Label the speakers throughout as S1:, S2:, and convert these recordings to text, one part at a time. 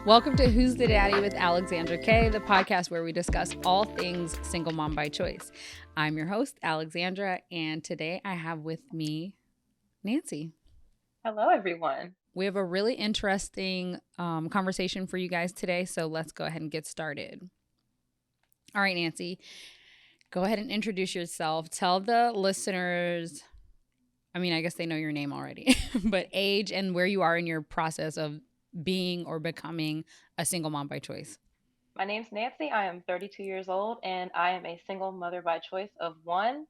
S1: Welcome to Who's the Daddy with Alexandra K, the podcast where we discuss all things single mom by choice. I'm your host, Alexandra, and today I have with me Nancy.
S2: Hello, everyone.
S1: We have a really interesting conversation for you guys today, so let's go ahead and get started. All right, Nancy, go ahead and introduce yourself. Tell the listeners, I guess they know your name already, but age and where you are in your process of being or becoming a single mom by choice.
S2: My name's Nancy. I am 32 years old, and I am a single mother by choice of one.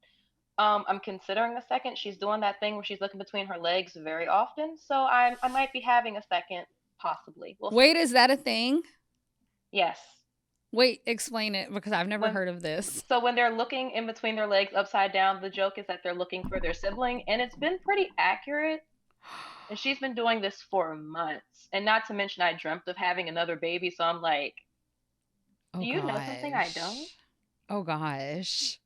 S2: I'm considering a second. She's doing that thing where she's looking between her legs very often, so I might be having a second, possibly. We'll
S1: Wait,
S2: see.
S1: is that a thing?
S2: Yes.
S1: Wait, explain it because I've never
S2: When
S1: heard of this.
S2: so when they're looking in between their legs upside down, the joke is that they're looking for their sibling, and it's been pretty accurate. And she's been doing this for months. And not to mention, I dreamt of having another baby, so I'm like,
S1: Oh
S2: do you know something I don't?
S1: gosh. Oh gosh.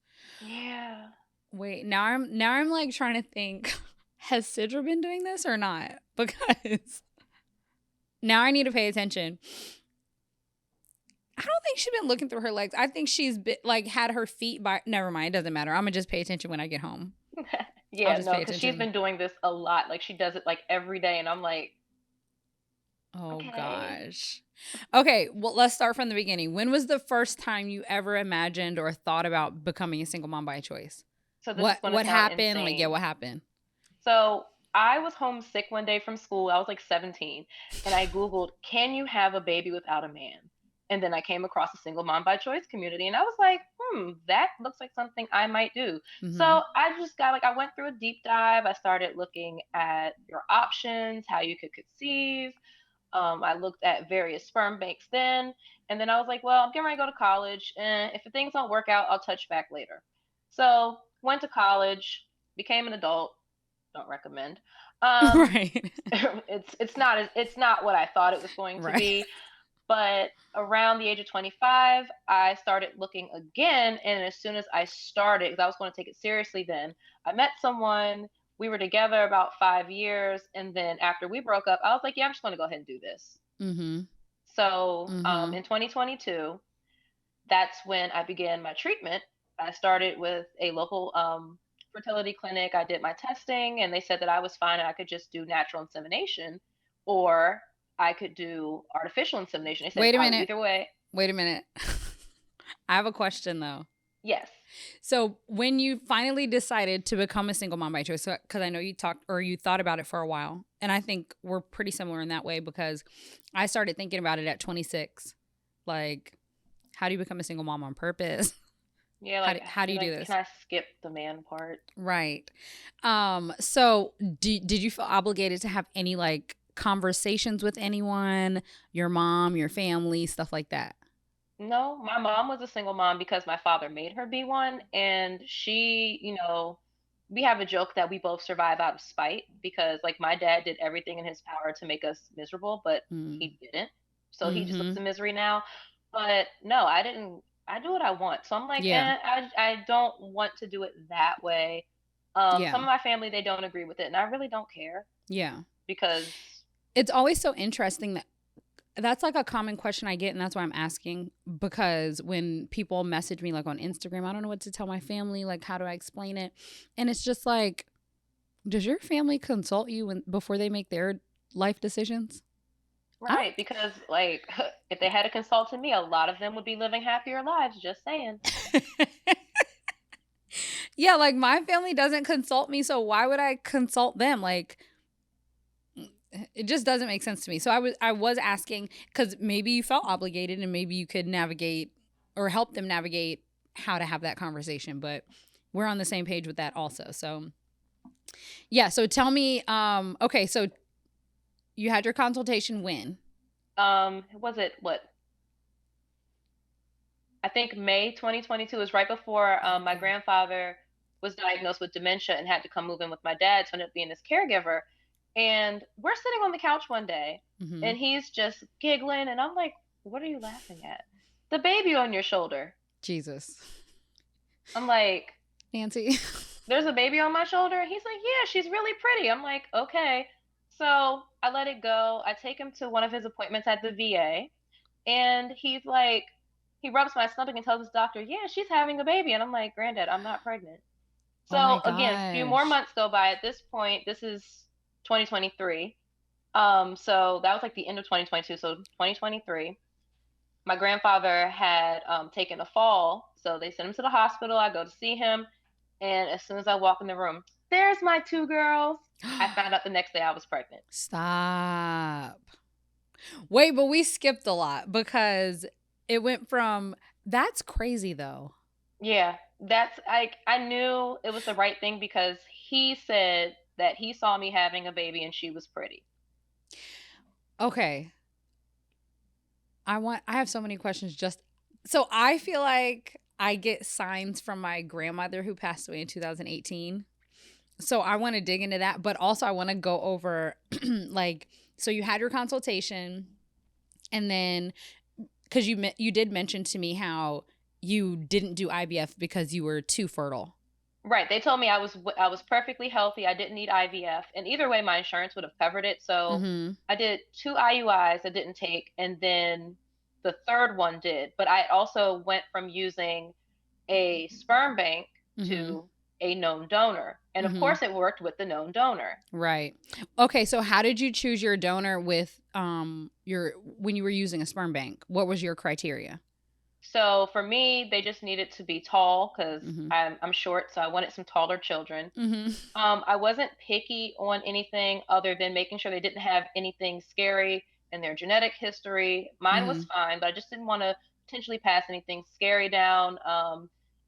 S2: Yeah.
S1: Wait, now I'm like trying to think, has Sidra been doing this or not? Because now I need to pay attention. I don't think she's been looking through her legs. I think she's been, like had her feet by. Never mind, it doesn't matter. I'm gonna just pay attention when I get home.
S2: Yeah, no, because she's been doing this a lot. Like she does it like every day, and I'm like,
S1: Oh
S2: okay.
S1: gosh. Okay, well, let's start from the beginning. When was the first time you ever imagined or thought about becoming a single mom by choice?
S2: So this is going to
S1: What
S2: sound
S1: happened?
S2: insane.
S1: Like, yeah, what happened?
S2: So I was homesick one day from school. I was like 17, and I Googled, "Can you have a baby without a man?" And then I came across a single mom by choice community, and I was like, that looks like something I might do.
S1: Mm-hmm.
S2: So I just I went through a deep dive. I started looking at your options, how you could conceive. I looked at various sperm banks then, and then I was like, well, I'm getting ready to go to college, and if things don't work out, I'll touch back later. So went to college, became an adult. Don't recommend.
S1: Right.
S2: It's not what I thought it was going to be. But around the age of 25, I started looking again, and as soon as I started, because I was going to take it seriously then, I met someone. We were together about 5 years, and then after we broke up, I was like, yeah, I'm just going to go ahead and do this.
S1: Mm-hmm.
S2: So in 2022, that's when I began my treatment. I started with a local fertility clinic. I did my testing, and they said that I was fine and I could just do natural insemination, or I could do artificial insemination. They said,
S1: Wait a minute.
S2: Either way.
S1: Wait a minute. I have a question though.
S2: Yes.
S1: So when you finally decided to become a single mom by choice, because I know you thought about it for a while, and I think we're pretty similar in that way because I started thinking about it at 26. Like, how do you become a single mom on purpose?
S2: Yeah, like
S1: how do you do this?
S2: Can I skip the man part?
S1: Right. So did you feel obligated to have any like conversations with anyone, your mom, your family, stuff like that?
S2: No, my mom was a single mom because my father made her be one. And she, we have a joke that we both survive out of spite because, like, my dad did everything in his power to make us miserable, but he didn't. So he just lives in misery now. But no, I didn't. I do what I want. So I'm like,
S1: Yeah.
S2: I don't want to do it that way. Some of my family, they don't agree with it, and I really don't care.
S1: Yeah.
S2: Because
S1: it's always so interesting that's like a common question I get, and that's why I'm asking, because when people message me like on Instagram, I don't know what to tell my family, like how do I explain it? And it's just like, does your family consult you before they make their life decisions?
S2: Right, because like if they had to consult me, a lot of them would be living happier lives, just saying.
S1: Yeah, like my family doesn't consult me, so why would I consult them? Like, it just doesn't make sense to me. So I was asking because maybe you felt obligated and maybe you could navigate or help them navigate how to have that conversation. But we're on the same page with that also. So yeah. So tell me, okay, so you had your consultation when?
S2: Was it what? I think May 2022 was right before my grandfather was diagnosed with dementia and had to come move in with my dad, so I ended up being his caregiver. And we're sitting on the couch one day, and he's just giggling, and I'm like, what are you laughing at? The baby on your shoulder.
S1: Jesus.
S2: I'm like,
S1: Nancy.
S2: There's a baby on my shoulder? He's like, yeah, she's really pretty. I'm like, okay. So I let it go. I take him to one of his appointments at the VA, and he's like, he rubs my stomach and tells his doctor, "Yeah, she's having a baby." And I'm like, "Granddad, I'm not pregnant."
S1: Oh my
S2: So again, a few more
S1: gosh.
S2: months go by. At this point, this is 2023. So that was like the end of 2022. So 2023, my grandfather had taken a fall, so they sent him to the hospital. I go to see him, and as soon as I walk in the room, there's my two girls. I found out the next day I was pregnant.
S1: Stop. Wait, but we skipped a lot because it went from that's crazy though.
S2: Yeah, that's like I knew it was the right thing because he said that he saw me having a baby and she was pretty.
S1: Okay. I have so many questions just so I feel like I get signs from my grandmother who passed away in 2018. So I want to dig into that, but also I want to go over like so you had your consultation and then cuz you did mention to me how you didn't do IVF because you were too fertile.
S2: Right. They told me I was perfectly healthy. I didn't need IVF, and either way, my insurance would have covered it. So
S1: Mhm.
S2: I did two IUIs I didn't take, and then the third one did. But I also went from using a sperm bank
S1: Mhm.
S2: to a known donor, and of
S1: Mhm.
S2: course, it worked with the known donor.
S1: Right. Okay, so how did you choose your donor with your when you were using a sperm bank? What was your criteria?
S2: So for me, they just needed to be tall because
S1: Mhm.
S2: I'm short, so I wanted some taller children.
S1: Mhm.
S2: I wasn't picky on anything other than making sure they didn't have anything scary in their genetic history. Mine was
S1: Mhm.
S2: fine, but I just didn't want to potentially pass anything scary down.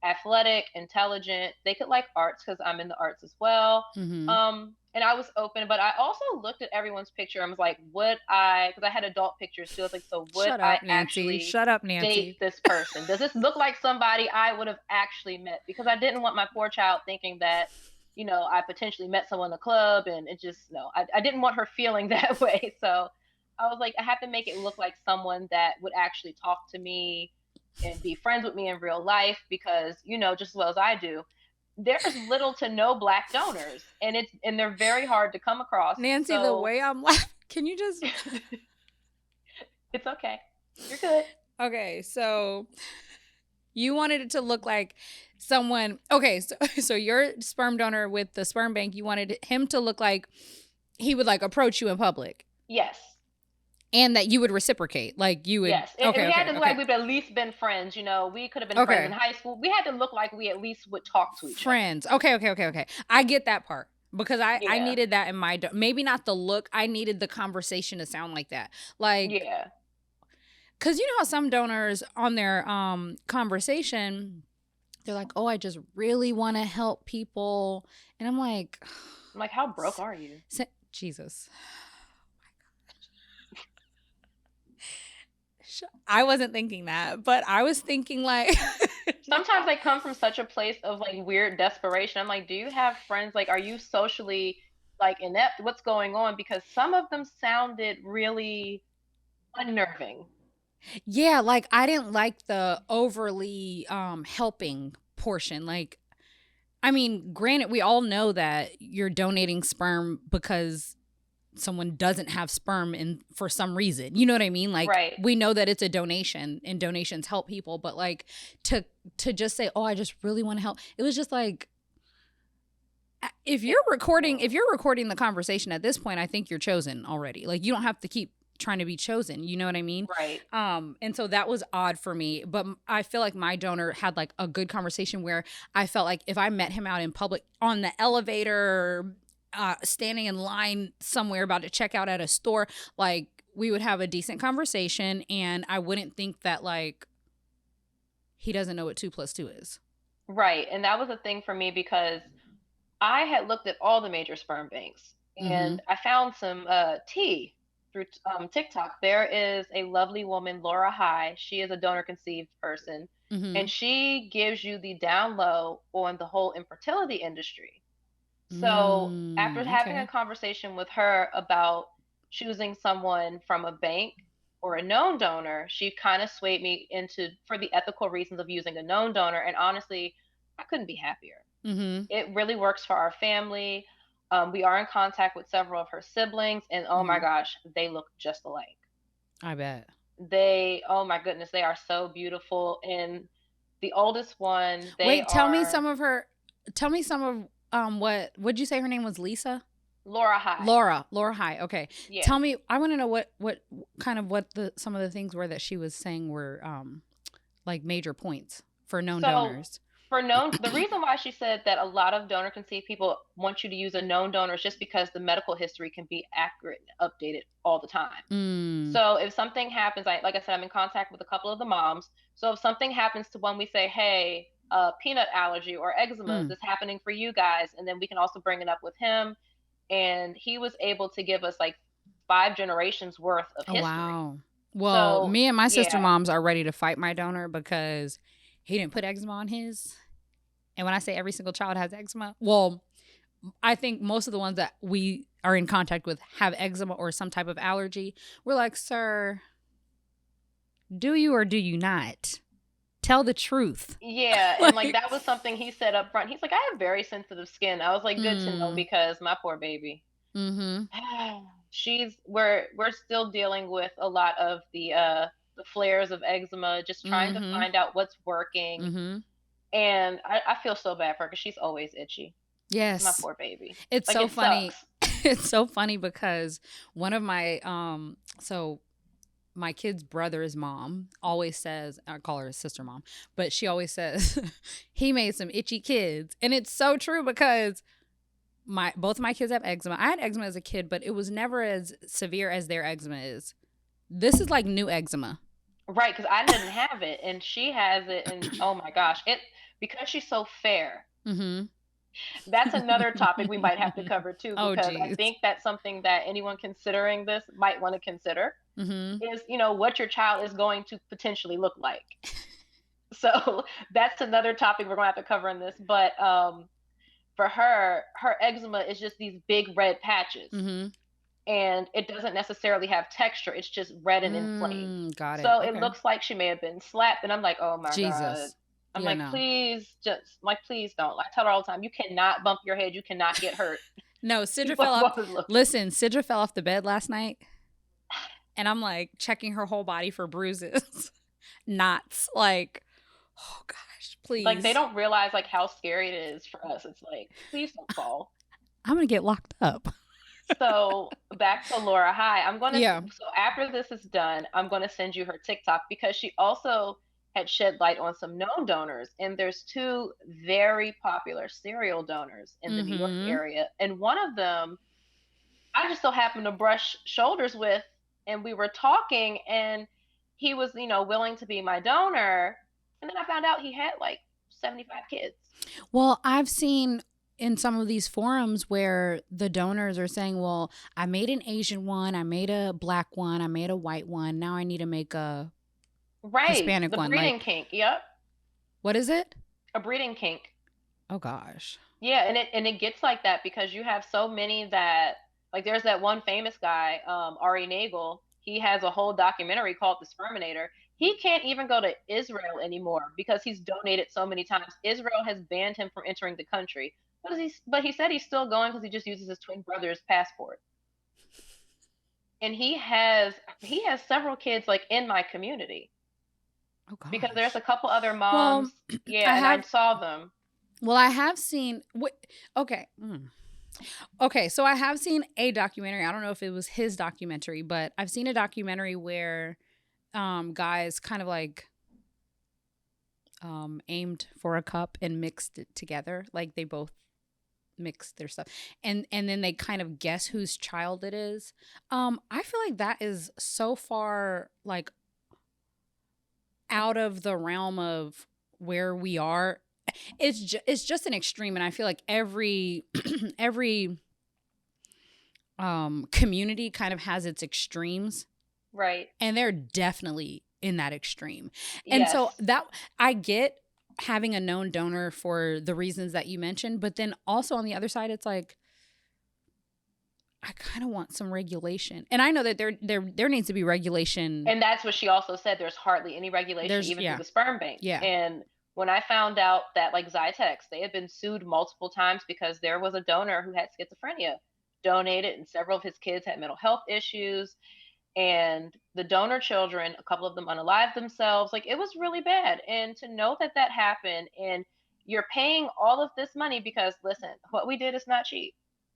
S2: Athletic, intelligent. They could like arts because I'm in the arts as well.
S1: Mhm.
S2: And I was open, but I also looked at everyone's picture and was like, would I, because I had adult pictures too. I was like, so would
S1: Shut
S2: I
S1: up, Nancy.
S2: actually
S1: Shut up,
S2: date
S1: Nancy.
S2: this person? Does this look like somebody I would have actually met? Because I didn't want my poor child thinking that, I potentially met someone in the club and it just, no, I didn't want her feeling that way. So I was like, I have to make it look like someone that would actually talk to me and be friends with me in real life because, just as well as I do, there's little to no black donors and they're very hard to come across.
S1: Nancy, the
S2: So
S1: way I'm laughing, can you just
S2: it's okay. You're good.
S1: Okay, so you wanted it to look like someone okay, so so your sperm donor with the sperm bank, you wanted him to look like he would like approach you in public
S2: Yes.
S1: and that you would reciprocate. Like you would
S2: Yes. And
S1: okay,
S2: we had
S1: okay,
S2: to look like
S1: okay.
S2: we've at least been friends. We could have been friends in
S1: Okay.
S2: high school. We had to look like we at least would talk to each other.
S1: Friends. Okay, okay, okay, okay. I get that part because I
S2: Yeah.
S1: needed that in my maybe not the look. I needed the conversation to sound like that. Like
S2: Yeah.
S1: cuz you know how some donors on their conversation they're like, "Oh, I just really want to help people." And I'm like,
S2: I'm like, how broke are you?
S1: Jesus. I wasn't thinking that, but I was thinking like
S2: Sometimes I come from such a place of like weird desperation. I'm like, do you have friends? Like, are you socially like inept? What's going on? Because some of them sounded really unnerving.
S1: yeah, like I didn't like the overly helping portion. Like I mean, granted we all know that you're donating sperm because someone doesn't have sperm in for some reason. You know what I mean? Like
S2: Right.
S1: we know that it's a donation and donations help people, but like to to just say, "Oh, I just really want to help." It was just like
S2: It,
S1: if you're recording the conversation at this point, I think you're chosen already. Like you don't have to keep trying to be chosen. You know what I mean?
S2: right.
S1: And so that was odd for me, but I feel like my donor had like a good conversation where I felt like if I met him out in public on the elevator, standing in line somewhere about to check out at a store, like we would have a decent conversation, and I wouldn't think that like he doesn't know what 2 plus 2 is.
S2: Right. And that was a thing for me because I had looked at all the major sperm banks
S1: Mm-hmm.
S2: and I found some tea through TikTok. There is a lovely woman, Laura High. She is a donor conceived person
S1: Mm-hmm.
S2: and she gives you the down low on the whole infertility industry. So after having a
S1: Okay.
S2: conversation with her about choosing someone from a bank or a known donor, she kind of swayed me into for the ethical reasons of using a known donor. And honestly, I couldn't be happier.
S1: Mm-hmm.
S2: It really works for our family. We are in contact with several of her siblings, and oh my gosh, they look just alike.
S1: I bet.
S2: Oh my goodness, they are so beautiful. And the oldest one, they
S1: Wait, tell me
S2: are
S1: some of her. Tell me some of what would you say her name was? Lisa.
S2: Laura High.
S1: Laura High. Okay.
S2: Yeah.
S1: Tell me. I want to know what kind of what the some of the things were that she was saying were like major points for known
S2: So
S1: donors.
S2: the reason why she said that a lot of donor conceived people want you to use a known donor is just because the medical history can be accurate and updated all the time.
S1: Mm.
S2: So if something happens, like I said, I'm in contact with a couple of the moms. So if something happens to one, we say, hey, peanut allergy or eczema, is this happening for you guys? And then we can also bring it up with him. And he was able to give us like 5 generations worth of history.
S1: Wow. Well,
S2: So,
S1: me and my sister
S2: yeah.
S1: moms are ready to fight my donor because he didn't put eczema on his. And when I say every single child has eczema, well, I think most of the ones that we are in contact with have eczema or some type of allergy. We're like, sir, do you or do you not? Tell the truth.
S2: Yeah, and like that was something he said up front. He's like, I have very sensitive skin. I was like, good to know because my poor baby.
S1: Mm-hmm.
S2: We're still dealing with a lot of the flares of eczema, just trying to find out what's working.
S1: Mm-hmm.
S2: And I feel so bad for her because she's always itchy.
S1: Yes.
S2: My poor baby.
S1: It's
S2: like,
S1: so
S2: it
S1: funny.
S2: Sucks.
S1: It's so funny because one of my my kid's brother's mom always says, I call her his sister mom, but she always says he made some itchy kids. And it's so true because both of my kids have eczema. I had eczema as a kid, but it was never as severe as their eczema is. This is like new eczema.
S2: Right, because I didn't have it and she has it, and oh my gosh, because she's so fair.
S1: Mm-hmm.
S2: That's another topic we might have to cover too, because I think that's something that anyone considering this might want to consider. Is what your child is going to potentially look like. So that's another topic we're going to have to cover in this. But for her eczema is just these big red patches. And it doesn't necessarily have texture. It's just red and inflamed.
S1: Got it.
S2: So it looks like she may have been slapped. And I'm like, oh my God. I'm like, please don't. I tell her all the time, you cannot bump your head. You cannot get hurt.
S1: No, Sidra fell off. Listen, Sidra fell off the bed last night. And I'm like checking her whole body for bruises, knots. Like, oh gosh, please.
S2: Like they don't realize like how scary it is for us. It's like, please don't fall.
S1: I'm going to get locked up.
S2: So back to Laura High. So after this is done, I'm going to send you her TikTok because she also had shed light on some known donors. And there's 2 very popular serial donors in the New York area. And one of them, I just so happened to brush shoulders with, and we were talking, and he was, willing to be my donor. And then I found out he had like 75 kids.
S1: Well, I've seen in some of these forums where the donors are saying, well, I made an Asian one, I made a black one, I made a white one. Now I need to make a Hispanic one.
S2: The breeding kink. Yep. What
S1: is it?
S2: A breeding kink.
S1: Oh gosh.
S2: Yeah, and it gets like that because you have so many that, like, there's that one famous guy, Ari Nagel. He has a whole documentary called The Sperminator. He can't even go to Israel anymore because he's donated so many times. Israel has banned him from entering the country. But he said he's still going because he just uses his twin brother's passport. And he has several kids like in my community. Oh gosh. Because there's a couple other moms. Well, I saw them.
S1: Well, I have seen. Okay. Okay, so I have seen a documentary. I don't know if it was his documentary, but I've seen a documentary where guys kind of like aimed for a cup and mixed it together. Like they both mixed their stuff. And then they kind of guess whose child it is. I feel like that is so far like out of the realm of where we are. It's just an extreme, and I feel like every community kind of has its extremes,
S2: right?
S1: And they're definitely in that extreme. And so that I get having a known donor for the reasons that you mentioned, but then also on the other side, it's like I kind of want some regulation, and I know that there needs to be regulation.
S2: And that's what she also said. There's hardly any regulation, even through the sperm bank.
S1: Yeah.
S2: And When I found out that like Zytex, they had been sued multiple times because there was a donor who had schizophrenia, donated, and several of his kids had mental health issues. And the donor children, a couple of them unalived themselves. Like, it was really bad. And to know that that happened, and you're paying all of this money because, listen, what we did is not cheap.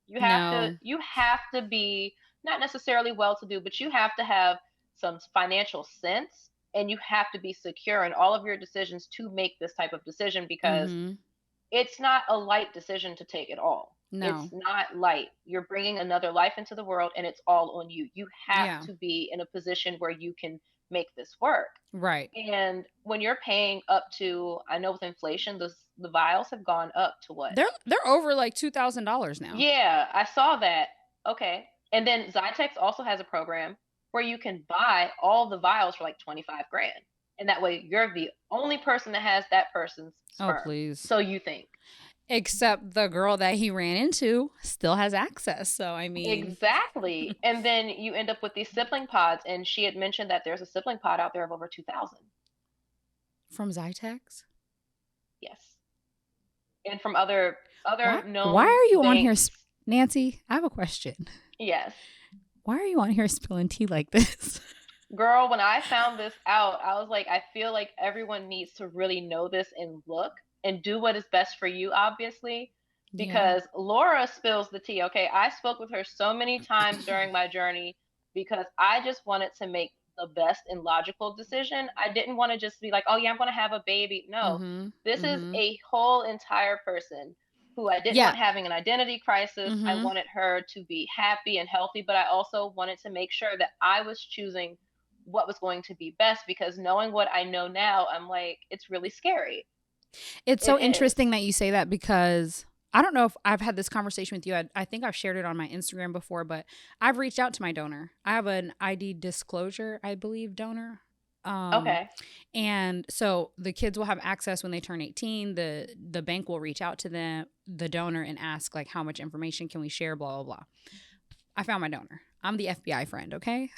S1: No.
S2: You have to be not necessarily well to do, but you have to have some financial sense, and you have to be secure in all of your decisions to make this type of decision, because
S1: Mhm.
S2: it's not a light decision to take at all. It's
S1: No.
S2: not light. You're bringing another life into the world, and it's all on you. You have
S1: Yeah.
S2: to be in a position where you can make this work.
S1: Right.
S2: And when you're paying up to, I know with inflation, the vials have gone up to what?
S1: They're over like $2,000 now.
S2: Yeah, I saw that. Okay. And then Zytex also has a program where you can buy all the vials for like 25 grand. And that way you're the only person that has that person's
S1: Oh,
S2: sperm.
S1: please.
S2: So you think.
S1: Except the girl that he ran into still has access. So, I mean,
S2: Exactly. And then you end up with these sibling pods, and she had mentioned that there's a sibling pod out there of over 2,000.
S1: from Zytex?
S2: Yes. And from other
S1: Why
S2: known
S1: are you on here,
S2: banks.
S1: Nancy? I have a question.
S2: Yes.
S1: Why are you on here spilling tea like this?
S2: Girl, when I found this out, I was like, I feel like everyone needs to really know this and look and do what is best for you, obviously,
S1: Yeah.
S2: because Laura spills the tea. Okay, I spoke with her so many times during my journey because I just wanted to make the best and logical decision. I didn't want to just be like, oh, yeah, I'm going to have a baby. No,
S1: Mm-hmm.
S2: this is
S1: Mm-hmm.
S2: a whole entire person who I didn't
S1: Yeah.
S2: want having an identity crisis. I
S1: Mm-hmm.
S2: wanted her to be happy and healthy, but I also wanted to make sure that I was choosing what was going to be best, because knowing what I know now, I'm like, it's really scary.
S1: It's
S2: It
S1: so
S2: is.
S1: interesting that you say that, because I don't know if I've had this conversation with you. I think I've shared it on my Instagram before, but I've reached out to my donor. I have an ID disclosure, I believe, donor. Um,
S2: Okay.
S1: and so the kids will have access when they turn 18. The bank will reach out to the donor, and ask like, how much information can we share, blah blah blah. I found my donor. I'm the FBI friend, okay?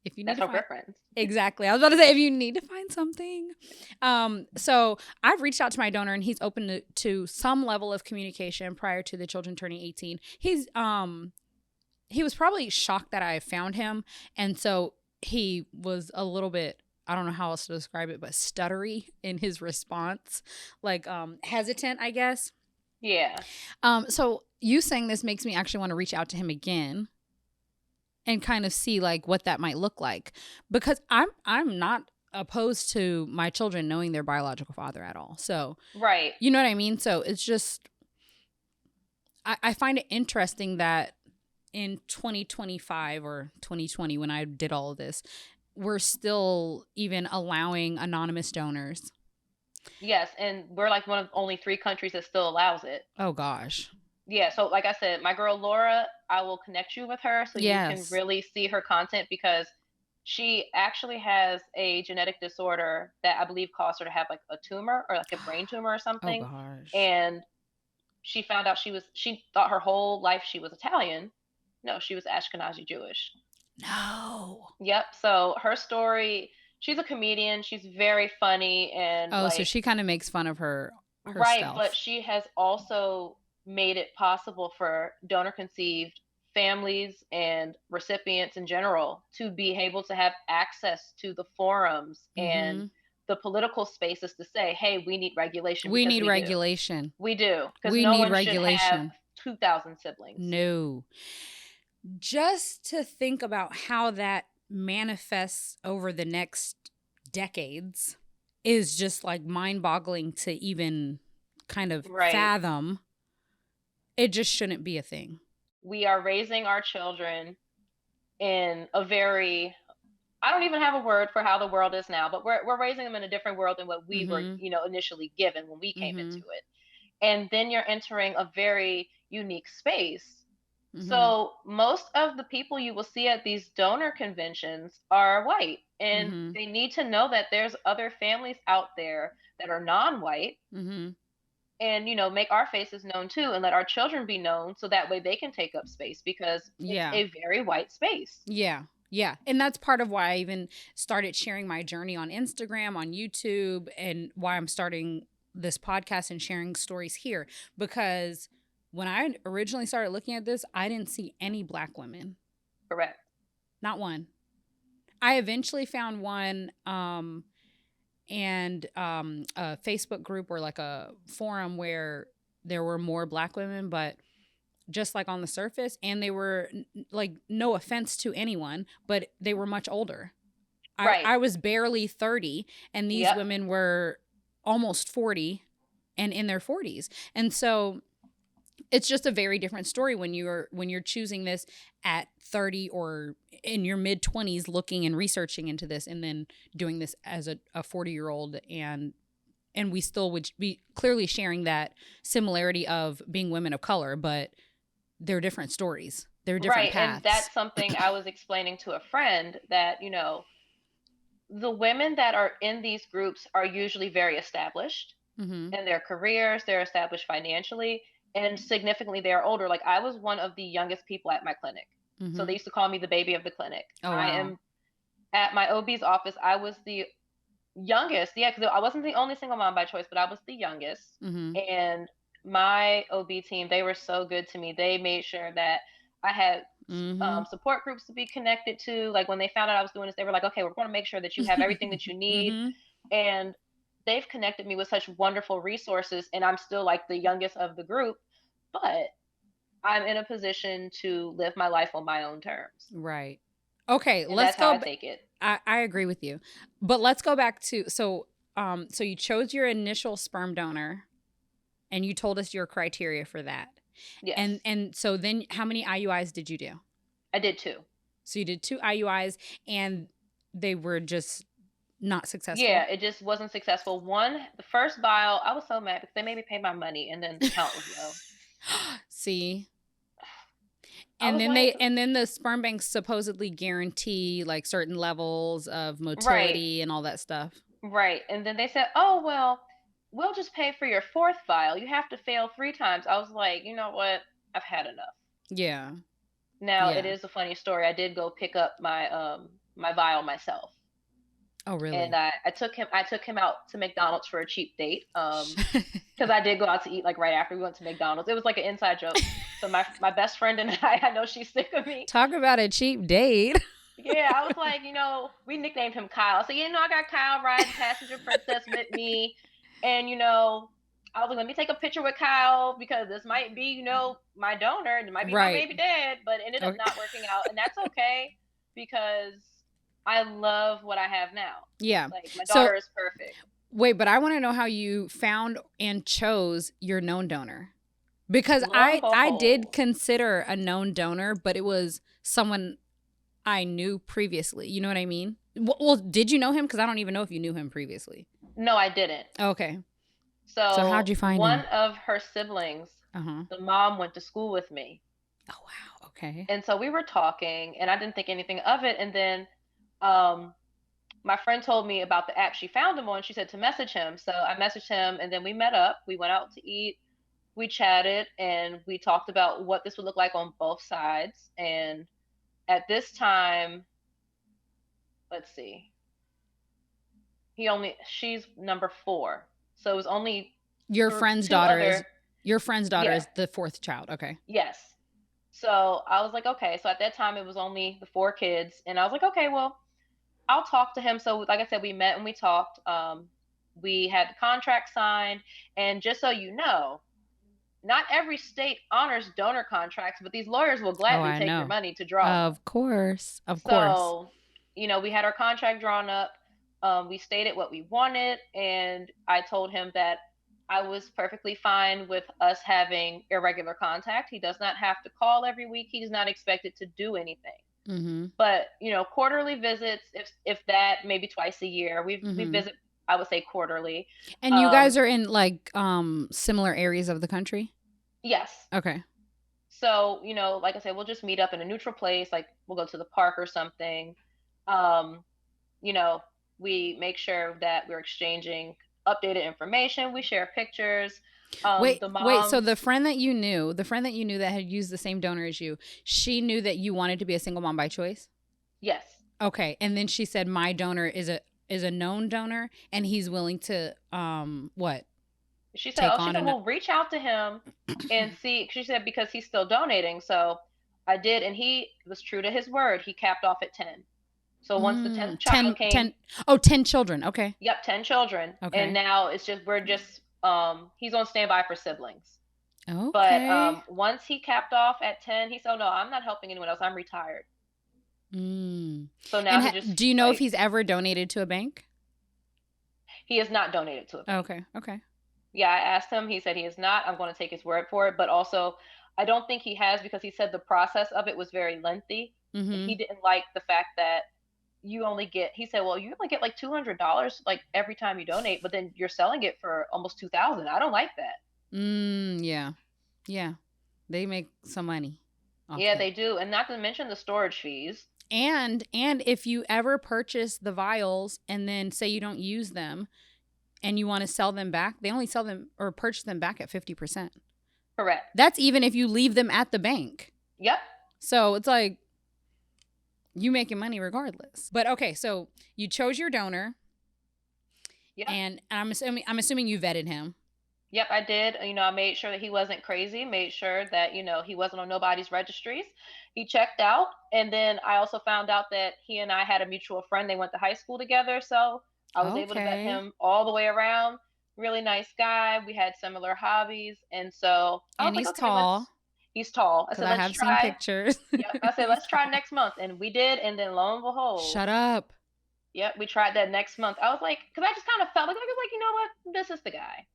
S1: If you need
S2: That's
S1: to
S2: how
S1: find,
S2: we're friends.
S1: exactly. I was about to say, if you need to find something. So I've reached out to my donor, and he's open to some level of communication prior to the children turning 18. He was probably shocked that I found him. And so he was a little bit, I don't know how else to describe it, but stuttery in his response, like hesitant, I guess.
S2: Yeah.
S1: So you saying this makes me actually want to reach out to him again and kind of see like what that might look like, because I'm not opposed to my children knowing their biological father at all. So,
S2: Right.
S1: you know what I mean? So it's just, I find it interesting that in 2025 or 2020, when I did all of this, we're still even allowing anonymous donors.
S2: Yes, and we're like one of only 3 countries that still allows it.
S1: Oh gosh.
S2: Yeah, so like I said, my girl Laura, I will connect you with her so you can
S1: Yes.
S2: really see her content, because she actually has a genetic disorder that I believe caused her to have like a tumor, or like a brain tumor or
S1: Oh
S2: something.
S1: gosh.
S2: And she found out she thought her whole life she was Italian. No, she was Ashkenazi Jewish.
S1: No.
S2: Yep. So her story, she's a comedian. She's very funny, and
S1: Oh, so
S2: like,
S1: she kind of makes fun of
S2: right, but
S1: herself.
S2: she has also made it possible for donor conceived families and recipients in general to be able to have access to the forums and
S1: Mm-hmm.
S2: the political spaces to say, hey, we need regulation,
S1: We
S2: because
S1: need
S2: we do.
S1: regulation.
S2: We do. Because
S1: We
S2: no
S1: need
S2: one should have
S1: regulation.
S2: 2,000 siblings.
S1: No. Just to think about how that manifests over the next decades is just like mind boggling to even kind of
S2: Right.
S1: fathom. It just shouldn't be a thing.
S2: We are raising our children in a very, I don't even have a word for how the world is now, but we're raising them in a different world than what we were,
S1: Mm-hmm.
S2: initially given when we came into
S1: Mm-hmm.
S2: it. And then you're entering a very unique space.
S1: Mm-hmm.
S2: So most of the people you will see at these donor conventions are white, and
S1: Mm-hmm.
S2: they need to know that there's other families out there that are non-white,
S1: Mm-hmm.
S2: and make our faces known too, and let our children be known, so that way they can take up space, because it's
S1: Yeah.
S2: a very white space.
S1: Yeah. Yeah. And that's part of why I even started sharing my journey on Instagram, on YouTube, and why I'm starting this podcast and sharing stories here. Because when I originally started looking at this, I didn't see any Black women.
S2: Correct.
S1: Not one. I eventually found one and a Facebook group or like a forum where there were more Black women, but just like on the surface, and they were like, no offense to anyone, but they were much older.
S2: Right.
S1: I was barely 30 and these
S2: Yep.
S1: women were almost 40 and in their 40s. And so it's just a very different story when you're choosing this at 30 or in your mid 20s, looking and researching into this, and then doing this as a 40-year-old. And we still would be clearly sharing that similarity of being women of color, but they're different stories. They're different
S2: Right. And
S1: paths.
S2: that's something I was explaining to a friend that, the women that are in these groups are usually very established
S1: Mm-hmm.
S2: in their careers, they're established financially, and significantly they are older. Like I was one of the youngest people at my clinic. So
S1: Mm-hmm.
S2: they used to call me the baby of the clinic.
S1: Oh,
S2: I
S1: wow.
S2: am at my OB's office, I was the youngest. Yeah, because I wasn't the only single mom by choice, but I was the youngest.
S1: Mm-hmm.
S2: And my OB team, they were so good to me. They made sure that I had
S1: Mm-hmm.
S2: support groups to be connected to. Like when they found out I was doing this, they were like, okay, we're going to make sure that you have everything that you need.
S1: Mm-hmm.
S2: And they've connected me with such wonderful resources. And I'm still like the youngest of the group, but I'm in a position to live my life on my own terms.
S1: Right. Okay,
S2: And
S1: let's
S2: that's how
S1: go.
S2: I take it.
S1: I agree with you, but let's go back to so you chose your initial sperm donor, and you told us your criteria for that,
S2: Yes.
S1: and so then how many IUIs did you do?
S2: I did too.
S1: So you did 2 IUIs, and they were just not successful.
S2: Yeah, it just wasn't successful. The first vial, I was so mad because they made me pay my money and then the count was low.
S1: See,
S2: I
S1: and
S2: was
S1: then
S2: like,
S1: and then the sperm banks supposedly guarantee like certain levels of
S2: right,
S1: motility and all that stuff.
S2: right. And then they said, oh, well, we'll just pay for your fourth vial. You have to fail 3 times. I was like, you know what? I've had enough.
S1: Yeah.
S2: Now, it
S1: Yeah.
S2: is a funny story. I did go pick up my vial myself.
S1: Oh,
S2: And
S1: really?
S2: I took him out to McDonald's for a cheap date. Because I did go out to eat like right after we went to McDonald's. It was like an inside joke. So my best friend and I know she's sick of me.
S1: Talk about a cheap date.
S2: Yeah, I was like, we nicknamed him Kyle. So I got Kyle riding passenger princess with me, and I was like, let me take a picture with Kyle because this might be, my donor, and it might be my
S1: Right.
S2: baby dad, but it ended up
S1: Okay.
S2: not working out, and that's okay because I love what I have now.
S1: Yeah.
S2: Like my
S1: So
S2: daughter is perfect.
S1: wait, but I want to know how you found and chose your known donor. Because
S2: Lo
S1: I
S2: and
S1: did
S2: behold.
S1: consider a known donor, but it was someone I knew previously. You know what I mean? Well, did you know him? Because I don't even know if you knew him previously.
S2: No, I didn't.
S1: Okay. So
S2: So
S1: how'd you find
S2: one
S1: him?
S2: of her siblings,
S1: Uh-huh.
S2: the mom went to school with me.
S1: Oh, wow. Okay.
S2: And so we were talking, and I didn't think anything of it. And then um, my friend told me about the app she found him on. She said to message him. So I messaged him, and then we met up. We went out to eat. We chatted, and we talked about what this would look like on both sides. And at this time, let's see, she's number 4. So it was only
S1: Your friend's
S2: 2
S1: daughter
S2: other, yeah,
S1: is the 4th child. Okay.
S2: yes. So I was like, okay. So at that time, it was only the 4 kids. And I was like, okay, well, I'll talk to him. So, like I said, we met and we talked. We had the contract signed. And just so you know, not every state honors donor contracts, but these lawyers will
S1: Oh,
S2: gladly
S1: I
S2: take your
S1: know.
S2: money to draw one.
S1: Of course. Of course.
S2: So, we had our contract drawn up. We stated what we wanted. And I told him that I was perfectly fine with us having irregular contact. He does not have to call every week. He is not expected to do anything.
S1: Mm-hmm.
S2: But quarterly visits, if that, maybe twice a year. We
S1: Mm-hmm.
S2: visit, I would say quarterly.
S1: And you guys are in like similar areas of the country?
S2: Yes.
S1: Okay.
S2: So like I said, we'll just meet up in a neutral place. Like we'll go to the park or something. You know, we make sure that we're exchanging updated information. We share pictures.
S1: Wait,
S2: The
S1: wait. So
S2: moms,
S1: the friend that you knew that had used the same donor as you, she knew that you wanted to be a single mom by choice?
S2: Yes.
S1: Okay. And then she said my donor is a known donor and he's willing to what?
S2: She said,
S1: Take
S2: oh, she
S1: on
S2: said, well, reach out to him and see. She said, because he's still donating. So I did. And he was true to his word. He capped off at 10. So once the 10th
S1: 10,
S2: child came,
S1: 10, oh, 10 children. Okay.
S2: yep, 10 children. And
S1: Okay.
S2: now we're just, he's on standby for siblings. But
S1: Okay.
S2: once he capped off at 10, he said, oh, no, I'm not helping anyone else. I'm retired. So now
S1: And
S2: he just
S1: do you know if
S2: like,
S1: he's ever donated to a bank?
S2: he is not donated to a bank.
S1: Okay. Okay.
S2: Yeah, I asked him. He said he is not. I'm going to take his word for it. But also, I don't think he has because he said the process of it was very lengthy. And he didn't like the fact that he said, well, you only get like $200 like every time you donate, but then you're selling it for almost 2,000. I don't like that.
S1: Yeah. Yeah. They make some money off
S2: Yeah,
S1: that.
S2: they do. And not to mention the storage fees.
S1: And if you ever purchase the vials and then say you don't use them and you want to sell them back, they only sell them or purchase them back at 50%.
S2: Correct.
S1: That's even if you leave them at the bank.
S2: Yep.
S1: So it's like you making money regardless. But okay, so you chose your donor.
S2: Yep.
S1: And I'm assuming you vetted him.
S2: Yep, I did. I made sure that he wasn't crazy, made sure that, he wasn't on nobody's registries. He checked out. And then I also found out that he and I had a mutual friend. They went to high school together. So I was able to vet him all the way around. Really nice guy. We had similar hobbies. And so I was like,
S1: he's
S2: okay,
S1: tall.
S2: He's tall. I said,
S1: I have seen pictures.
S2: Yep. I said, let's try next month. And we did. And then lo and behold.
S1: Shut up.
S2: Yep. We tried that next month. I was like, because I just kind of felt like, I was like, you know what? This is the guy.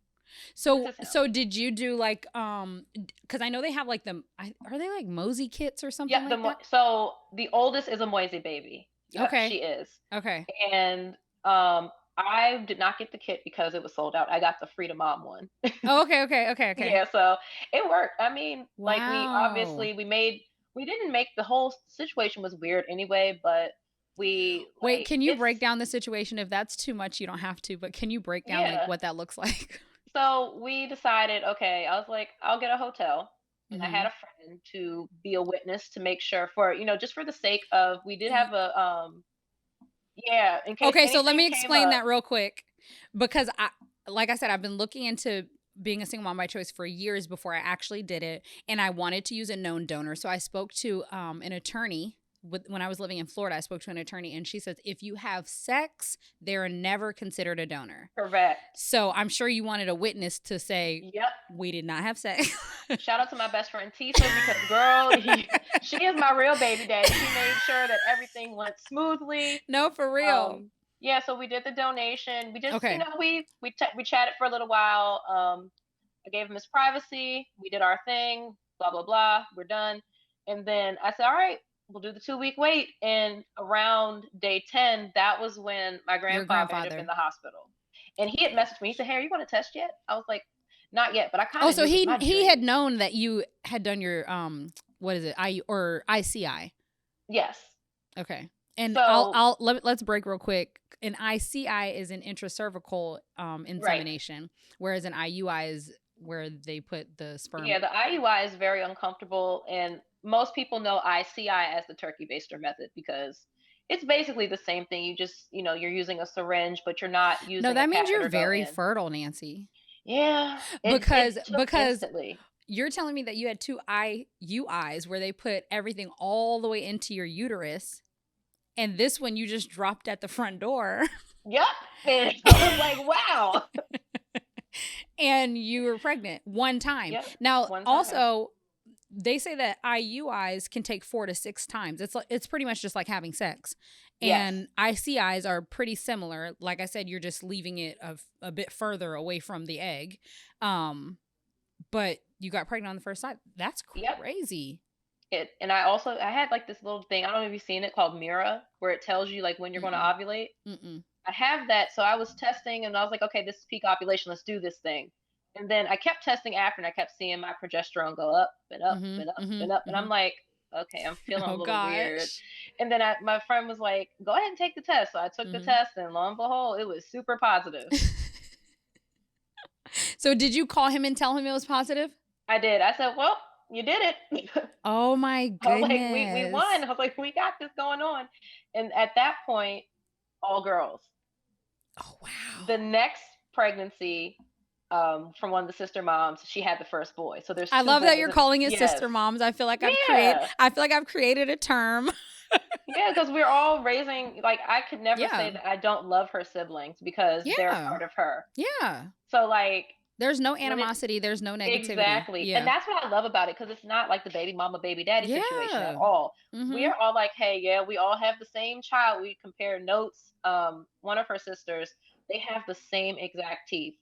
S1: So did you do like because I know they have like are they like Mosey kits or something like that?
S2: So the oldest is a Mosey baby. Yep,
S1: okay.
S2: She is.
S1: Okay.
S2: And I did not get the kit because it was sold out. I got the Free to Mom one.
S1: Oh, okay.
S2: Yeah, so it worked. I mean,
S1: wow.
S2: like we didn't make the whole situation was weird anyway, but
S1: Wait, can you break down the situation? If that's too much, you don't have to, but can you break down like what that looks like?
S2: So we decided, okay, I was like, I'll get a hotel. And I had a friend to be a witness to make sure for, just for the sake of, we did have a, in case.
S1: Okay, so let me explain that real quick. Because like I said, I've been looking into being a single mom by choice for years before I actually did it. And I wanted to use a known donor. So I spoke to an attorney. When I was living in Florida, I spoke to an attorney and she says, if you have sex, they're never considered a donor.
S2: Correct.
S1: So I'm sure you wanted a witness to say,
S2: yep,
S1: we did not have sex.
S2: Shout out to my best friend Tisa because girl, she is my real baby daddy. She made sure that everything went smoothly.
S1: No, for real.
S2: Yeah, so we did the donation. We just, we chatted for a little while. I gave him his privacy. We did our thing, blah, blah, blah. We're done. And then I said, all right, we'll do the 2-week wait. And around day 10, that was when my grandfather ended up in the hospital. And he had messaged me. He said, hey, are you going to test yet? I was like, not yet, but I kind of.
S1: Oh, so he had known that you had done your what is it, ICI?
S2: Yes.
S1: Okay. And so, let's break real quick. An ICI is an intracervical insemination, right, whereas an IUI is where they put the sperm.
S2: Yeah, the IUI is very uncomfortable, and most people know ICI as the turkey baster method because it's basically the same thing. You just, you're using a syringe, but you're not using.
S1: No, that means you're very fertile, Nancy.
S2: Yeah,
S1: because
S2: instantly.
S1: You're telling me that you had 2 IUIs where they put everything all the way into your uterus, and this one you just dropped at the front door.
S2: Yep, and I was like, wow.
S1: And you were pregnant one time. Yep, now, one time. Also, they say that IUIs can take 4 to 6 times. It's pretty much just like having sex. And yes, ICIs are pretty similar. Like I said, you're just leaving it a bit further away from the egg. But you got pregnant on the first time. That's crazy.
S2: Yep. And I had like this little thing. I don't know if you've seen it called Mira, where it tells you like when you're going to ovulate. I have that. So I was testing and I was like, okay, this is peak ovulation. Let's do this thing. And then I kept testing after and I kept seeing my progesterone go up and up and up and up. And I'm like, okay, I'm feeling a little weird. And then my friend was like, go ahead and take the test. So I took the test and lo and behold, it was super positive.
S1: So did you call him and tell him it was positive?
S2: I did. I said, well, you did it.
S1: Oh my
S2: I was like, we won.
S1: goodness.
S2: I was like, we got this going on. And at that point, all girls.
S1: Oh wow.
S2: The next pregnancy, from one of the sister moms, she had the first boy. So there's
S1: I
S2: two
S1: love that
S2: boys.
S1: you're calling it
S2: Yes.
S1: sister moms. I feel like
S2: Yeah.
S1: I've created a term.
S2: Yeah, because we're all raising, like, I could never say
S1: Yeah.
S2: that I don't love her siblings because they're
S1: Yeah.
S2: part of her.
S1: Yeah.
S2: So, like,
S1: There's no
S2: when it
S1: animosity, there's no negativity.
S2: exactly. And
S1: Yeah.
S2: that's what I love about it because it's not like the baby mama, baby daddy situation at
S1: Yeah.
S2: all. We
S1: Mhm.
S2: are all like, hey, yeah, we all have the same child. We compare notes. One of her sisters, they have the same exact teeth.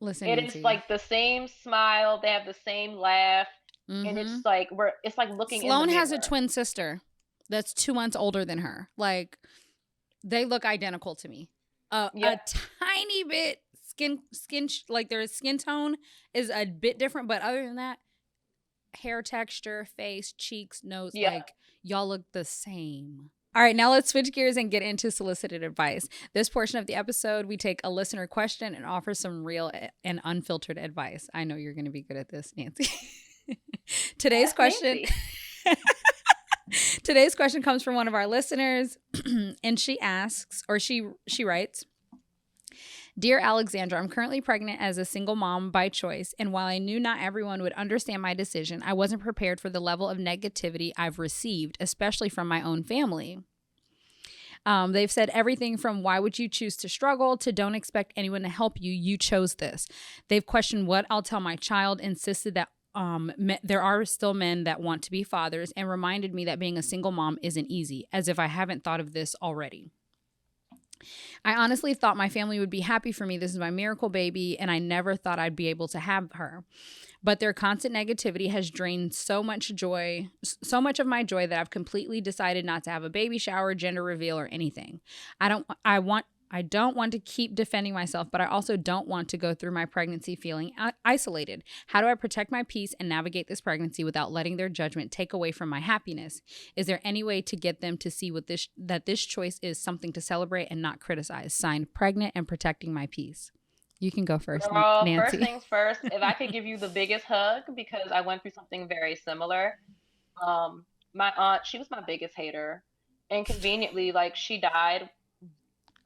S1: Listen,
S2: It is
S1: Nancy.
S2: like the same smile. They have the same laugh. And it's
S1: Mhm.
S2: like it's like looking in the
S1: Sloane has a
S2: mirror.
S1: twin sister that's 2 months older than her. Like they look identical to me. A
S2: Yep.
S1: tiny bit like their skin tone is a bit different, but other than that, hair texture, face, cheeks, nose,
S2: Yep.
S1: like y'all look the same. All right, now let's switch gears and get into solicited advice. This portion of the episode, we take a listener question and offer some real and unfiltered advice. I know you're going to be good at this, Nancy. Today's
S2: Ask
S1: question
S2: Nancy.
S1: Today's question comes from one of our listeners, and she asks, or she writes, Dear Alexandra, I'm currently pregnant as a single mom by choice, and while I knew not everyone would understand my decision, I wasn't prepared for the level of negativity I've received, especially from my own family. They've said everything from why would you choose to struggle to don't expect anyone to help you. You chose this. They've questioned what I'll tell my child, insisted that there are still men that want to be fathers, and reminded me that being a single mom isn't easy, as if I haven't thought of this already. I honestly thought my family would be happy for me. This is my miracle baby, and I never thought I'd be able to have her. But their constant negativity has drained so much of my joy that I've completely decided not to have a baby shower, gender reveal, or anything. I don't want to keep defending myself, but I also don't want to go through my pregnancy feeling isolated. How do I protect my peace and navigate this pregnancy without letting their judgment take away from my happiness? Is there any way to get them to see that this choice is something to celebrate and not criticize? Signed, pregnant and protecting my peace. You can go first,
S2: Girl, first
S1: Nancy.
S2: things first, if I could give you the biggest hug because I went through something very similar. Um, my aunt, she was my biggest hater. And conveniently, like, she died.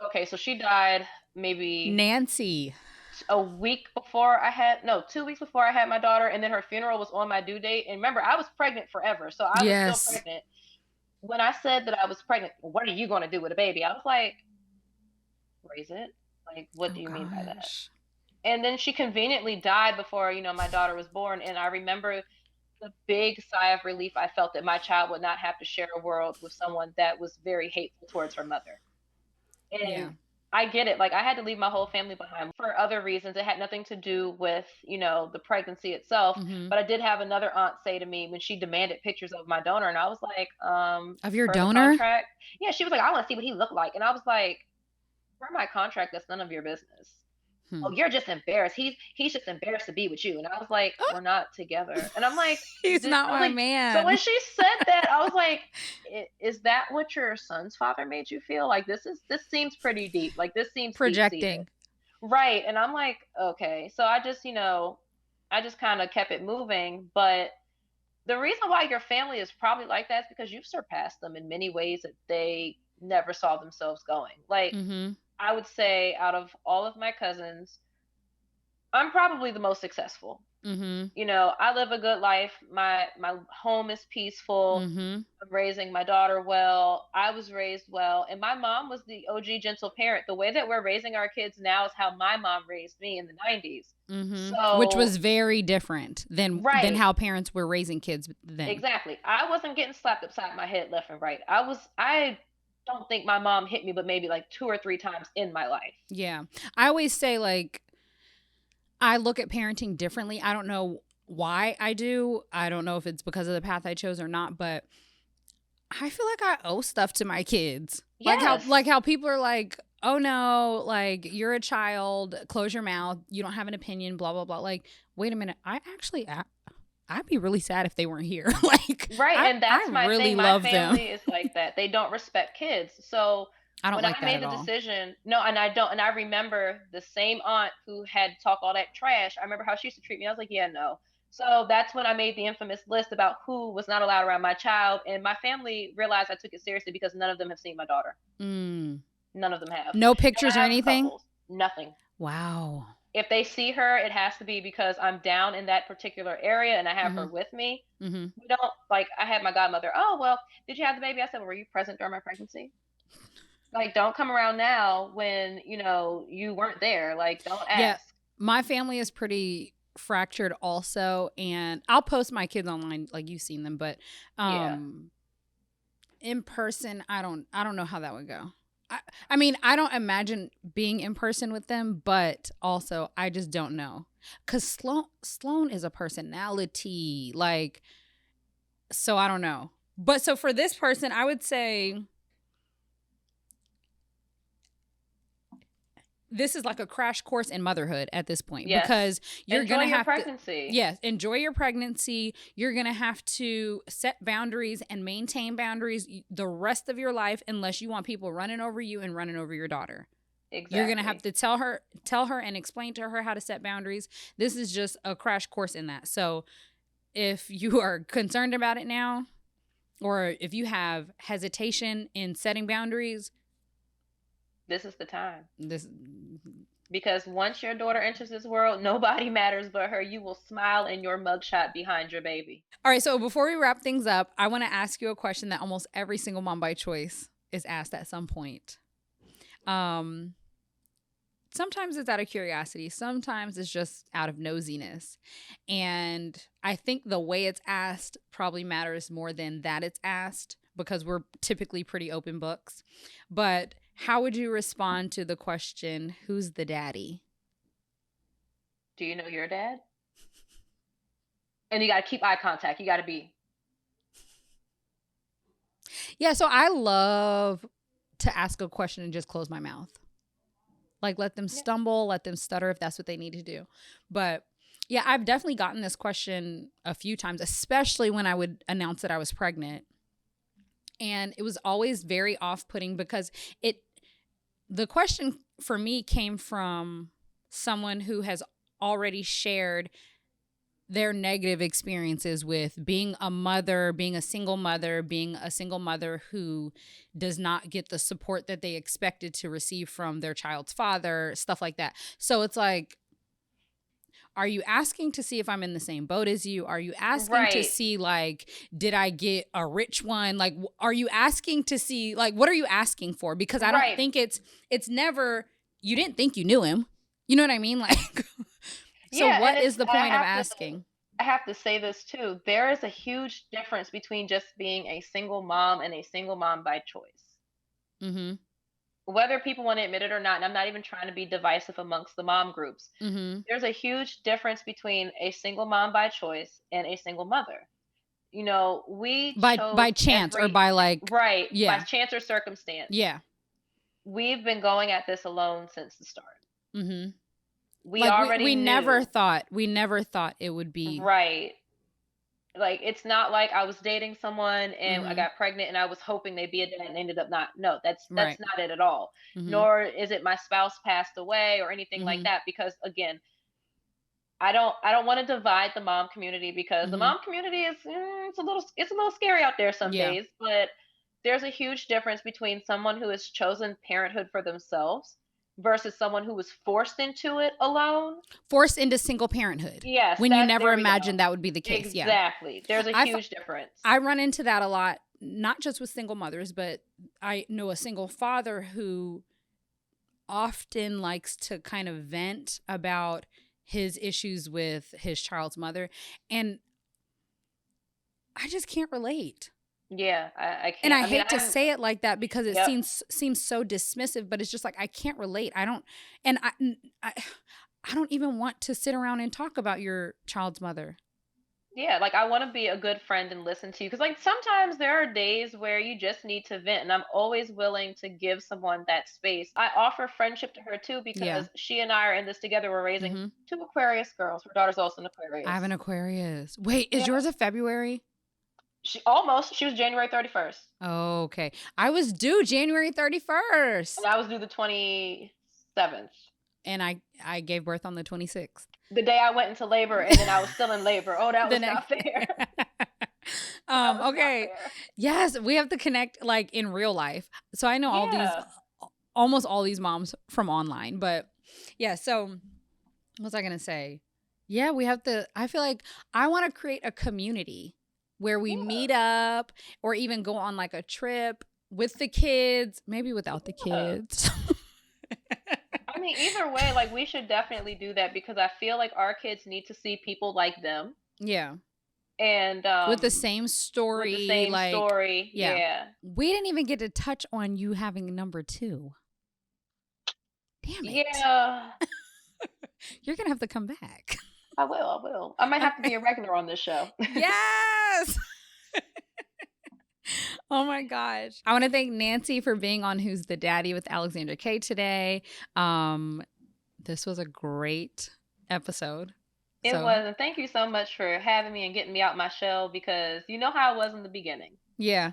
S2: Okay, so she died maybe
S1: Nancy.
S2: a week before I had, no, 2 weeks before I had my daughter, and then her funeral was on my due date. And remember, I was pregnant forever, so I was still
S1: Yes.
S2: pregnant. When I said that I was pregnant, what are you going to do with a baby? I was like, raise it. Like, what do
S1: Oh
S2: you mean by that?
S1: gosh.
S2: And then she conveniently died before, my daughter was born. And I remember the big sigh of relief I felt that my child would not have to share a world with someone that was very hateful towards her mother.
S1: Yeah.
S2: And I get it. Like, I had to leave my whole family behind for other reasons. It had nothing to do with, the pregnancy itself.
S1: Mm-hmm.
S2: But I did have another aunt say to me when she demanded pictures of my donor, and I was like,
S1: Of your
S2: per the
S1: donor?
S2: contract. Yeah, she was like, I want to see what he looked like. And I was like, per my contract, that's none of your business.
S1: Hmm.
S2: Oh, you're just embarrassed. He's just embarrassed to be with you. And I was like, we're not together. And I'm like,
S1: He's not my
S2: so when
S1: man.
S2: she said that, I was like, Is that what your son's father made you feel? Like, this seems pretty deep. Like, this seems deep seated.
S1: Projecting.
S2: Right. And I'm like, okay. So I just kind of kept it moving. But the reason why your family is probably like that is because you've surpassed them in many ways that they never saw themselves going. Like,
S1: Mm-hmm.
S2: I would say out of all of my cousins, I'm probably the most successful.
S1: Mm-hmm.
S2: I live a good life. My home is peaceful.
S1: Mm-hmm.
S2: I'm raising my daughter well. I was raised well, and my mom was the OG gentle parent. The way that we're raising our kids now is how my mom raised me in the 90s.
S1: Mm-hmm. Which
S2: So,
S1: was very different than
S2: right,
S1: how parents were raising kids then.
S2: exactly. I wasn't getting slapped upside my head left and right. I don't think my mom hit me but maybe like 2 or 3 times in my life.
S1: Yeah. I always say, like, I look at parenting differently. I don't know why I do. I don't know if it's because of the path I chose or not, but I feel like I owe stuff to my kids.
S2: Yes.
S1: Like how people are like, "Oh no, like you're a child, close your mouth. You don't have an opinion, blah blah blah." Like, wait a minute. I'd be really sad if they weren't here. Like,
S2: Right, and that's
S1: I
S2: my
S1: really
S2: thing. My
S1: love them.
S2: family is like that. They don't respect kids. So
S1: I don't
S2: when
S1: like
S2: I
S1: that
S2: made
S1: at
S2: the
S1: all.
S2: decision, no, and I don't, and I remember the same aunt who had talked all that trash. I remember how she used to treat me. I was like, yeah, no. So that's when I made the infamous list about who was not allowed around my child, and my family realized I took it seriously because none of them have seen my daughter.
S1: Mm.
S2: None of them have.
S1: No
S2: And
S1: pictures or
S2: I have
S1: anything?
S2: couples. Nothing.
S1: Wow.
S2: If they see her, it has to be because I'm down in that particular area and I have her
S1: Mhm.
S2: with me.
S1: Mhm.
S2: We don't like. I had my godmother. Oh well, did you have the baby? I said, well, were you present during my pregnancy? Like, don't come around now when you weren't there. Like, don't
S1: Yeah,
S2: ask.
S1: my family is pretty fractured also, and I'll post my kids online like you've seen them, but
S2: Yeah.
S1: in person, I don't know how that would go. I mean, I don't imagine being in person with them, but also I just don't know. Cuz Sloan is a personality, like, so I don't know. But so for this person, I would say this is like a crash course in motherhood at this point,
S2: Yes.
S1: because you're
S2: Enjoy
S1: going to
S2: your
S1: have to,
S2: pregnancy.
S1: yes, enjoy your pregnancy. You're going to have to set boundaries and maintain boundaries the rest of your life, unless you want people running over you and running over your daughter.
S2: Exactly.
S1: You're going to have to tell her and explain to her how to set boundaries. This is just a crash course in that. So if you are concerned about it now, or if you have hesitation in setting boundaries,
S2: This is the time.
S1: this
S2: Because once your daughter enters this world, nobody matters but her. You will smile in your mugshot behind your baby.
S1: All right, so before we wrap things up, I want to ask you a question that almost every single mom by choice is asked at some point. Um, Sometimes it's out of curiosity, sometimes it's just out of nosiness. And I think the way it's asked probably matters more than that it's asked, because we're typically pretty open books. But how would you respond to the question, who's the daddy?
S2: Do you know your dad? And you got to keep eye contact. You got to be.
S1: Yeah, so I love to ask a question and just close my mouth. Like, let them stumble, let them stutter if that's what they need to do. But yeah, I've definitely gotten this question a few times, especially when I would announce that I was pregnant. And it was always very off-putting, because the question for me came from someone who has already shared their negative experiences with being a mother, being a single mother who does not get the support that they expected to receive from their child's father, stuff like that. So it's like, are you asking to see if I'm in the same boat as you? Are you asking to see, like, did I get a rich one? Like, are you asking to see, like, what are you asking for? Because I don't think it's never, you didn't think you knew him. You know what I mean? Like, so
S2: Yeah,
S1: what is the point of asking?
S2: I have to say this too. There is a huge difference between just being a single mom and a single mom by choice.
S1: Mm-hmm.
S2: Whether people want to admit it or not, and I'm not even trying to be divisive amongst the mom groups.
S1: Mm-hmm.
S2: There's a huge difference between a single mom by choice and a single mother. We
S1: By
S2: chose
S1: chance or by, like,
S2: right, by
S1: yeah.
S2: chance or circumstance.
S1: Yeah.
S2: We've been going at this alone since the start.
S1: Mm-hmm.
S2: We
S1: Like,
S2: already
S1: we
S2: knew.
S1: never thought it would be
S2: Right. Like, it's not like I was dating someone and I
S1: mm-hmm.
S2: got pregnant and I was hoping they'd be a dad and ended up not. No, that's
S1: Right.
S2: not it at all.
S1: Mm-hmm.
S2: Nor is it my spouse passed away or anything like
S1: Mm-hmm.
S2: that, because again, I don't want to divide the mom community, because the
S1: Mm-hmm.
S2: mom community is it's a little scary out there some
S1: Yeah.
S2: days, but there's a huge difference between someone who has chosen parenthood for themselves versus someone who was forced into it alone.
S1: Forced into single parenthood.
S2: Yes,
S1: When you never
S2: there we go.
S1: imagined that would be the case. Yeah.
S2: Exactly. There's a huge difference.
S1: I run into that a lot, not just with single mothers, but I know a single father who often likes to kind of vent about his issues with his child's mother. And I just can't relate.
S2: Yeah, I can't.
S1: And I
S2: mean,
S1: hate to say it like that, because it
S2: Yep.
S1: seems so dismissive, but it's just like, I can't relate. I don't, and I don't even want to sit around and talk about your child's mother.
S2: Yeah, like, I want to be a good friend and listen to you, because like sometimes there are days where you just need to vent, and I'm always willing to give someone that space. I offer friendship to her too, because she and I are in this together. We're raising two Aquarius girls. Her daughter's also an Aquarius.
S1: I have an Aquarius. Wait, is yours a February?
S2: She was January 31st.
S1: Oh, okay. I was due January 31st.
S2: And I was due the 27th.
S1: And I gave birth on the 26th.
S2: the day I went into labor and then I was still in labor. Oh, that was not fair. That was not
S1: Okay.
S2: fair.
S1: Yes, we have to connect like in real life. So I know
S2: Yeah.
S1: almost all these moms from online, but yeah. So what was I going to say? Yeah, we have to, I feel like I want to create a community where we meet up or even go on like a trip with the kids, maybe without the kids.
S2: I mean, either way, like we should definitely do that because I feel like our kids need to see people like them
S1: Yeah.
S2: and
S1: With the same
S2: with
S1: story.
S2: the same
S1: like,
S2: story.
S1: yeah.
S2: Yeah.
S1: We didn't even get to touch on you having number 2. Damn it.
S2: Yeah.
S1: You're going to have to come back.
S2: I will. I might have to be a regular on this show.
S1: Yes. Oh my gosh. I want to thank Nancy for being on Who's the Daddy with Alexandra K today. This was a great episode.
S2: It was, and thank you so much for having me and getting me out my shell because you know how I was in the beginning.
S1: Yeah.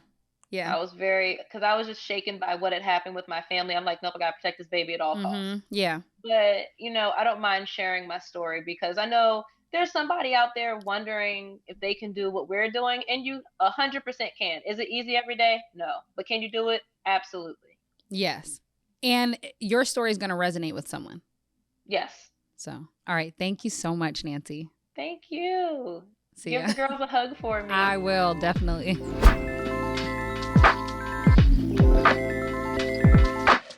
S1: Yeah.
S2: I was because I was just shaken by what had happened with my family. I'm like, nope, I gotta protect this baby at all costs.
S1: Yeah.
S2: But, I don't mind sharing my story because I know there's somebody out there wondering if they can do what we're doing, and you 100% can. Is it easy every day? No. But can you do it? Absolutely.
S1: Yes. And your story is going to resonate with someone.
S2: Yes.
S1: So, all right. Thank you so much, Nancy.
S2: Thank you.
S1: See
S2: Give
S1: ya.
S2: the girls a hug for me.
S1: I will, definitely.